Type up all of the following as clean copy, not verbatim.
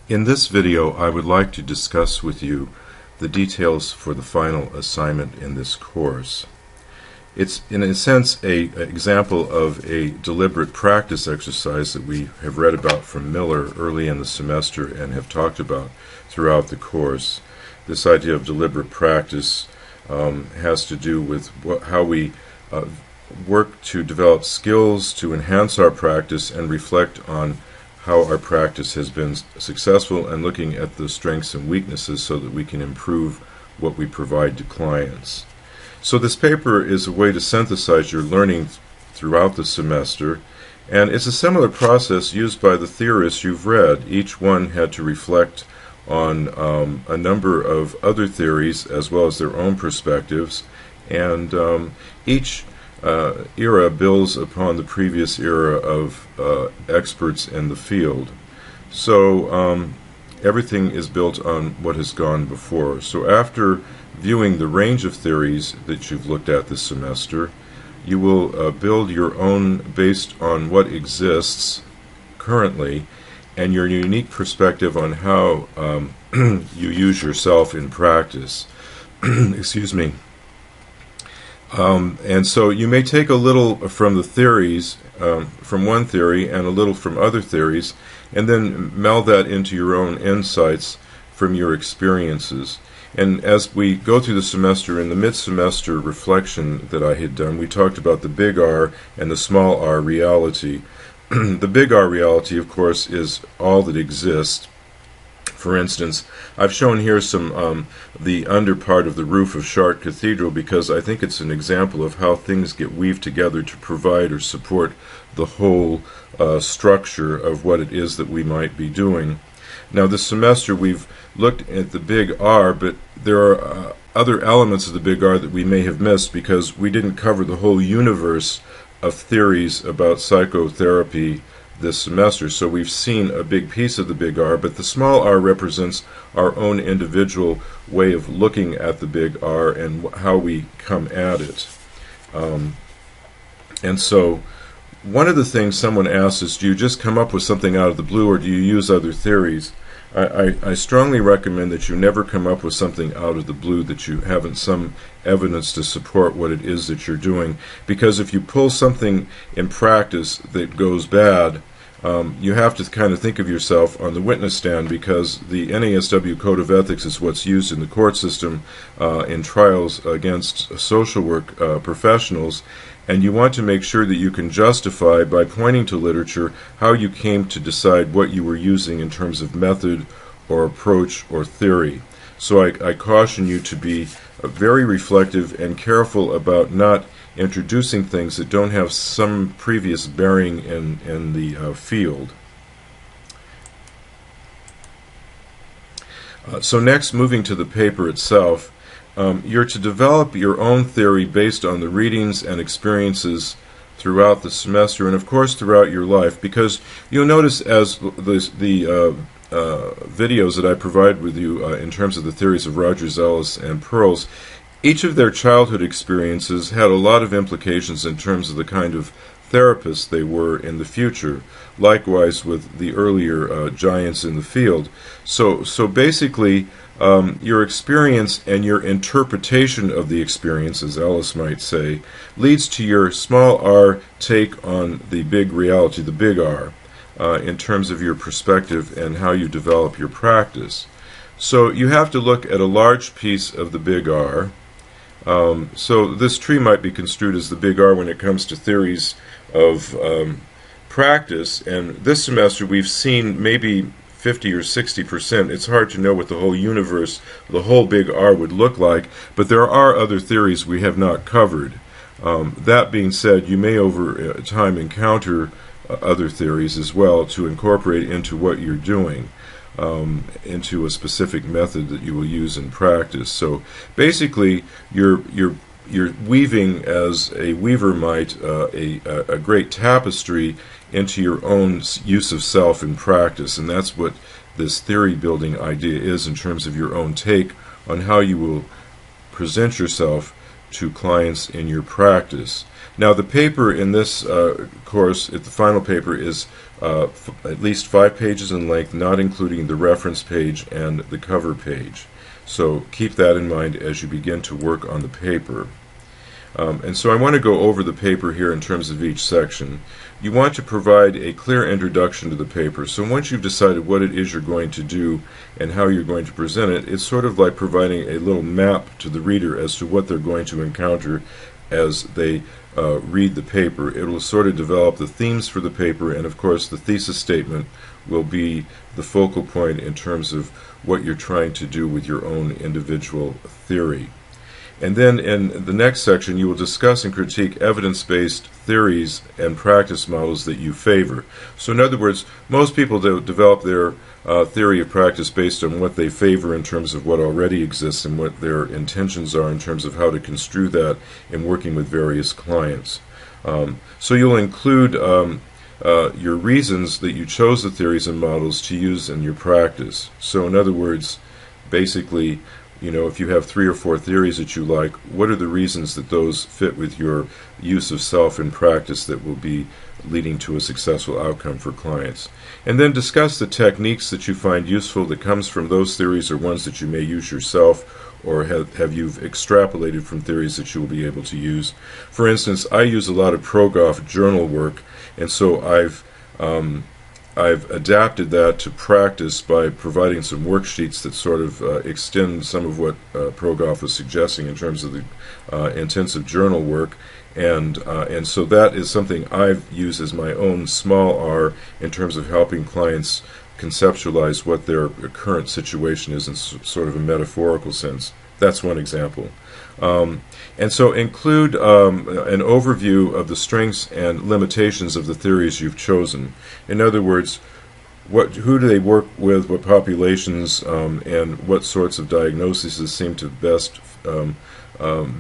In this video, I would like to discuss with you the details for the final assignment in this course. It's, in a sense, an example of a deliberate practice exercise that we have read about from Miller early in the semester and have talked about throughout the course. This idea of deliberate practice has to do with how we work to develop skills to enhance our practice and reflect on how our practice has been successful and looking at the strengths and weaknesses so that we can improve what we provide to clients. So this paper is a way to synthesize your learning throughout the semester, and it's a similar process used by the theorists you've read. Each one had to reflect on a number of other theories as well as their own perspectives, and each era builds upon the previous era of experts in the field. So everything is built on what has gone before. So after viewing the range of theories that you've looked at this semester, you will build your own based on what exists currently and your unique perspective on how you use yourself in practice. Excuse me. And so you may take a little from the theories, from one theory, and a little from other theories, and then meld that into your own insights from your experiences. And as we go through the semester, in the mid-semester reflection that I had done, we talked about the big R and the small r reality. The big R reality, of course, is all that exists. For instance, I've shown here some the under part of the roof of Chartres Cathedral because I think it's an example of how things get weaved together to provide or support the whole structure of what it is that we might be doing. Now this semester we've looked at the big R, but there are other elements of the big R that we may have missed because we didn't cover the whole universe of theories about psychotherapy this semester. So we've seen a big piece of the big R, but the small r represents our own individual way of looking at the big R and how we come at it. And so one of the things someone asks is, do you just come up with something out of the blue or do you use other theories? I strongly recommend that you never come up with something out of the blue, that you haven't some evidence to support what it is that you're doing, because if you pull something in practice that goes bad, you have to kind of think of yourself on the witness stand, because the NASW Code of Ethics is what's used in the court system in trials against social work professionals, and you want to make sure that you can justify by pointing to literature how you came to decide what you were using in terms of method or approach or theory. So I caution you to be very reflective and careful about not introducing things that don't have some previous bearing in the field. So next, moving to the paper itself, you're to develop your own theory based on the readings and experiences throughout the semester and of course throughout your life, because you'll notice as the videos that I provide with you in terms of the theories of Rogers, Ellis, and Pearls, each of their childhood experiences had a lot of implications in terms of the kind of therapists they were in the future. Likewise with the earlier giants in the field. So basically, your experience and your interpretation of the experience, as Ellis might say, leads to your small r take on the big reality, the big R, in terms of your perspective and how you develop your practice. So you have to look at a large piece of the big R. So this tree might be construed as the big R when it comes to theories of practice, and this semester we've seen maybe 50 or 60%. It's hard to know what the whole universe, the whole big R would look like, but there are other theories we have not covered. That being said, you may over time encounter other theories as well to incorporate into what you're doing, into a specific method that you will use in practice. So basically you're weaving, as a weaver might, a great tapestry into your own use of self in practice, and that's what this theory building idea is in terms of your own take on how you will present yourself to clients in your practice. Now, the paper in this course, the final paper, is at least 5 pages in length, not including the reference page and the cover page. So keep that in mind as you begin to work on the paper. And so I want to go over the paper here in terms of each section. You want to provide a clear introduction to the paper. So once you've decided what it is you're going to do and how you're going to present it, it's sort of like providing a little map to the reader as to what they're going to encounter as they read the paper. It will sort of develop the themes for the paper, and of course the thesis statement will be the focal point in terms of what you're trying to do with your own individual theory. And then in the next section, you will discuss and critique evidence-based theories and practice models that you favor. So in other words, most people develop their theory of practice based on what they favor in terms of what already exists and what their intentions are in terms of how to construe that in working with various clients. So you'll include your reasons that you chose the theories and models to use in your practice. So in other words, basically, if you have 3 or 4 theories that you like, what are the reasons that those fit with your use of self in practice that will be leading to a successful outcome for clients? And then discuss the techniques that you find useful that comes from those theories or ones that you may use yourself, or have you extrapolated from theories that you will be able to use. For instance, I use a lot of Progoff journal work, and so I've adapted that to practice by providing some worksheets that sort of extend some of what Progoff was suggesting in terms of the intensive journal work, and so that is something I've used as my own small r in terms of helping clients conceptualize what their current situation is in sort of a metaphorical sense. That's one example. And so include an overview of the strengths and limitations of the theories you've chosen. In other words, who do they work with, what populations, and what sorts of diagnoses seem to best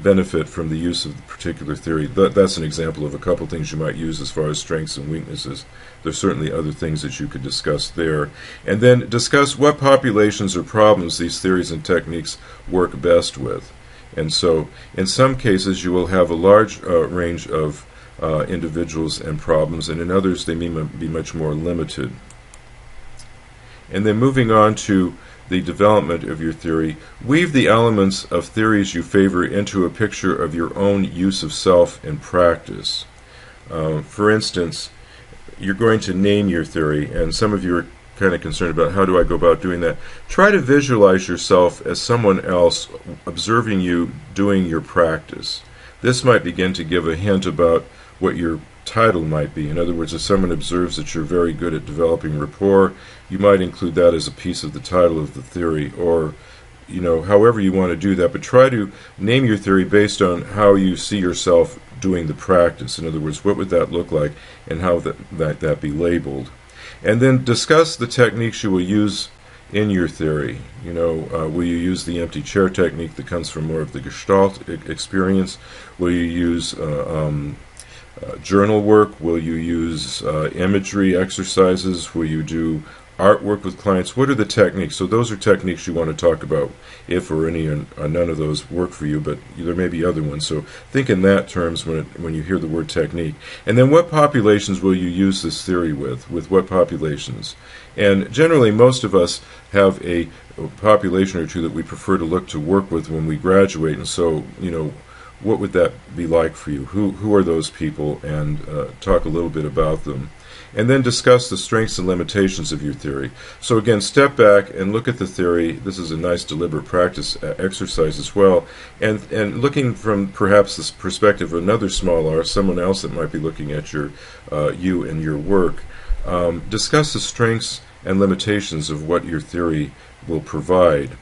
benefit from the use of the particular theory. That's an example of a couple things you might use as far as strengths and weaknesses. There's certainly other things that you could discuss there. And then discuss what populations or problems these theories and techniques work best with. And so in some cases you will have a large range of individuals and problems, and in others they may be much more limited. And then moving on to the development of your theory, weave the elements of theories you favor into a picture of your own use of self in practice. For instance, you're going to name your theory, and some of you are kind of concerned about how do I go about doing that. Try to visualize yourself as someone else observing you doing your practice. This might begin to give a hint about what your title might be. In other words, if someone observes that you're very good at developing rapport, you might include that as a piece of the title of the theory, or however you want to do that. But try to name your theory based on how you see yourself doing the practice. In other words, what would that look like, and how that be labeled. And then discuss the techniques you will use in your theory. Will you use the empty chair technique that comes from more of the Gestalt experience? Will you use journal work? Will you use imagery exercises? Will you do artwork with clients? What are the techniques? So those are techniques you want to talk about, if or any or none of those work for you, but there may be other ones. So think in that terms when you hear the word technique. And then what populations will you use this theory with? With what populations? And generally most of us have a population or two that we prefer to look to work with when we graduate, and so what would that be like for you? Who are those people? And talk a little bit about them. And then discuss the strengths and limitations of your theory. So again, step back and look at the theory. This is a nice deliberate practice exercise as well. And looking from perhaps this perspective of another small r, someone else that might be looking at you and your work, discuss the strengths and limitations of what your theory will provide.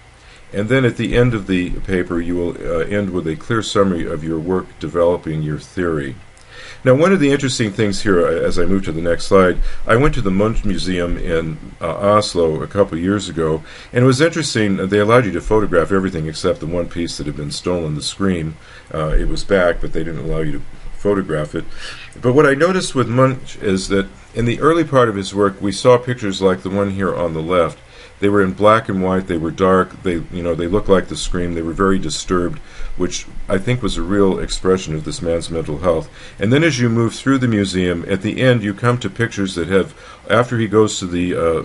And then at the end of the paper, you will end with a clear summary of your work developing your theory. Now, one of the interesting things here, as I move to the next slide, I went to the Munch Museum in Oslo a couple years ago, and it was interesting. They allowed you to photograph everything except the one piece that had been stolen, the scream. It was back, but they didn't allow you to photograph it. But what I noticed with Munch is that in the early part of his work, we saw pictures like the one here on the left They were in black and white. They were dark. They looked like the Scream. They were very disturbed, which I think was a real expression of this man's mental health. And then as you move through the museum, at the end you come to pictures that have, after he goes to the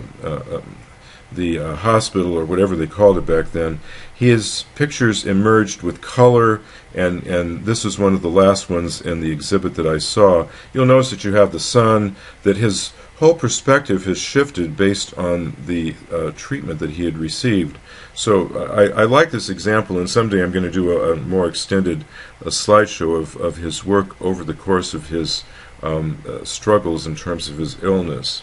hospital or whatever they called it back then, his pictures emerged with color, and this was one of the last ones in the exhibit that I saw. You'll notice that you have the sun, that his whole perspective has shifted based on the treatment that he had received. So I like this example, and someday I'm going to do a more extended slideshow of his work over the course of his struggles in terms of his illness.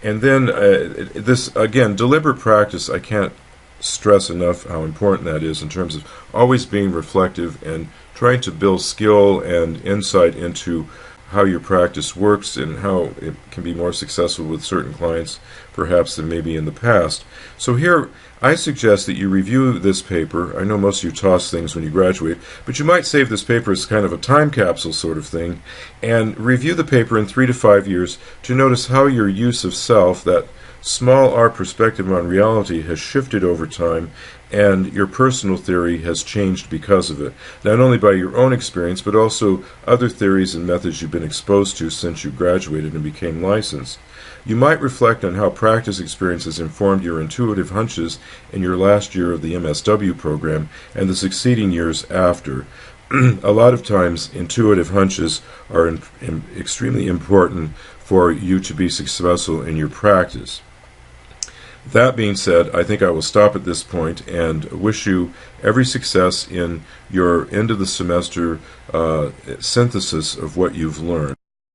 And then this, again, deliberate practice, I can't stress enough how important that is in terms of always being reflective and trying to build skill and insight into how your practice works and how it can be more successful with certain clients perhaps than maybe in the past. So here I suggest that you review this paper. I know most of you toss things when you graduate, but you might save this paper as kind of a time capsule sort of thing and review the paper in 3 to 5 years to notice how your use of self, that small r perspective on reality, has shifted over time, and your personal theory has changed because of it, not only by your own experience, but also other theories and methods you've been exposed to since you graduated and became licensed. You might reflect on how practice experience has informed your intuitive hunches in your last year of the MSW program and the succeeding years after. A lot of times, intuitive hunches are extremely important for you to be successful in your practice. That being said, I think I will stop at this point and wish you every success in your end of the semester synthesis of what you've learned.